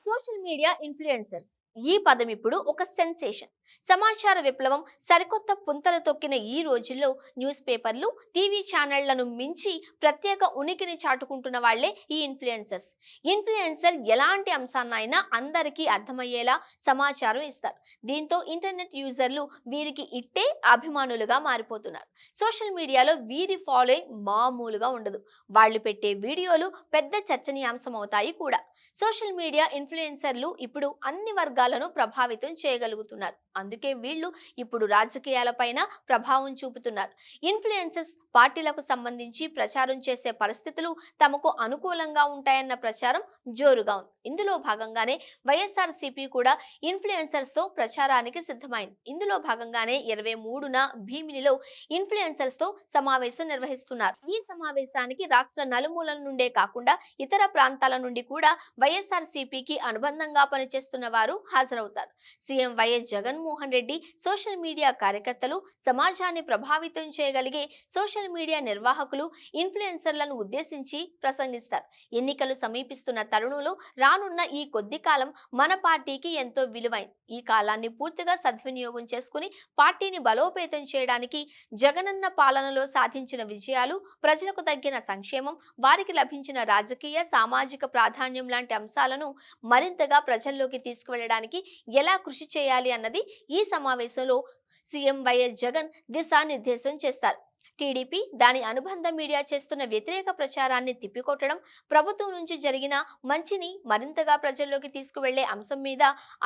Social media influencers ఈ పదం ఇప్పుడు ఒక సెన్సేషన్. సమాచార విప్లవం సరికొత్త పుంతలు తొక్కిన ఈ రోజుల్లో న్యూస్ పేపర్లు, టీవీ ఛానళ్లను మించి ప్రత్యేక ఉనికిని చాటుకుంటున్న వాళ్లే ఈ ఇన్ఫ్లుయెన్సర్స్. ఇన్ఫ్లుయెన్సర్ ఎలాంటి అంశాన్నైనా అందరికీ అర్థమయ్యేలా సమాచారం ఇస్తారు. దీంతో ఇంటర్నెట్ యూజర్లు వీరికి ఇట్టే అభిమానులుగా మారిపోతున్నారు. సోషల్ మీడియాలో వీరి ఫాలోయింగ్ మామూలుగా ఉండదు. వాళ్ళు పెట్టే వీడియోలు పెద్ద చర్చనీయాంశం అవుతాయి కూడా. సోషల్ మీడియా ఇన్ఫ్లుయెన్సర్లు ఇప్పుడు అన్ని వర్గాలను ప్రభావితం చేయగలుగుతున్నారు. అందుకే వీళ్ళు ఇప్పుడు రాజకీయాలపైన ప్రభావం చూపుతున్నారు. ఇన్ఫ్లుయెన్సర్స్ పార్టీలకు సంబంధించి ప్రచారం చేసే పరిస్థితులు తమకు అనుకూలంగా ఉంటాయన్న ప్రచారం జోరుగా ఉంది. ఇందులో భాగంగానే వైఎస్ఆర్సీపీ కూడా ఇన్ఫ్లుయెన్సర్స్ తో ప్రచారానికి సిద్ధమైంది. ఇందులో భాగంగానే 23న భీమినిలో ఇన్ఫ్లుయెన్సర్స్ తో సమావేశం నిర్వహిస్తున్నారు. ఈ సమావేశానికి రాష్ట్ర నలుమూలల నుండే కాకుండా ఇతర ప్రాంతాల నుండి కూడా వైఎస్ఆర్సీపీకి అనుబంధంగా పనిచేస్తున్న వారు హాజరవుతారు. CM YS Jaganmohan Reddy social media కార్యకర్తలు, సమాజాన్ని ప్రభావితం చేయగలిగే సోషల్ మీడియా నిర్వాహకులు, ఇన్ఫ్లుయెన్సర్లను ఉద్దేశించి ప్రసంగిస్తారు. ఎన్నికలు సమీపిస్తున్న తరుణంలో రానున్న ఈ కొద్ది కాలం మన పార్టీకి ఎంతో విలువైంది. ఈ కాలాన్ని పూర్తిగా సద్వినియోగం చేసుకుని పార్టీని బలోపేతం చేయడానికి జగనన్న పాలనలో సాధించిన విజయాలు, ప్రజలకు తగ్గిన సంక్షేమం, వారికి లభించిన రాజకీయ, సామాజిక ప్రాధాన్యం లాంటి అంశాలను మరింతగా ప్రజల్లోకి తీసుకువెళ్లడానికి ఎలా కృషి చేయాలి అన్నది ఈ సమావేశంలో సీఎం వైఎస్ జగన్ దిశానిర్దేశం చేస్తారు. టీడీపీ దాని అనుబంధ మీడియా చేస్తున్న వ్యతిరేక ప్రచారాన్ని తిప్పికొట్టడం, ప్రభుత్వం నుంచి జరిగిన మంచిని మరింతగా ప్రజల్లోకి తీసుకువెళ్లే అంశం మీద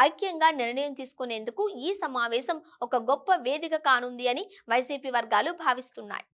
ఐక్యంగా నిర్ణయం తీసుకునేందుకు ఈ సమావేశం ఒక గొప్ప వేదిక కానుంది అని వైసీపీ వర్గాలు భావిస్తున్నాయి.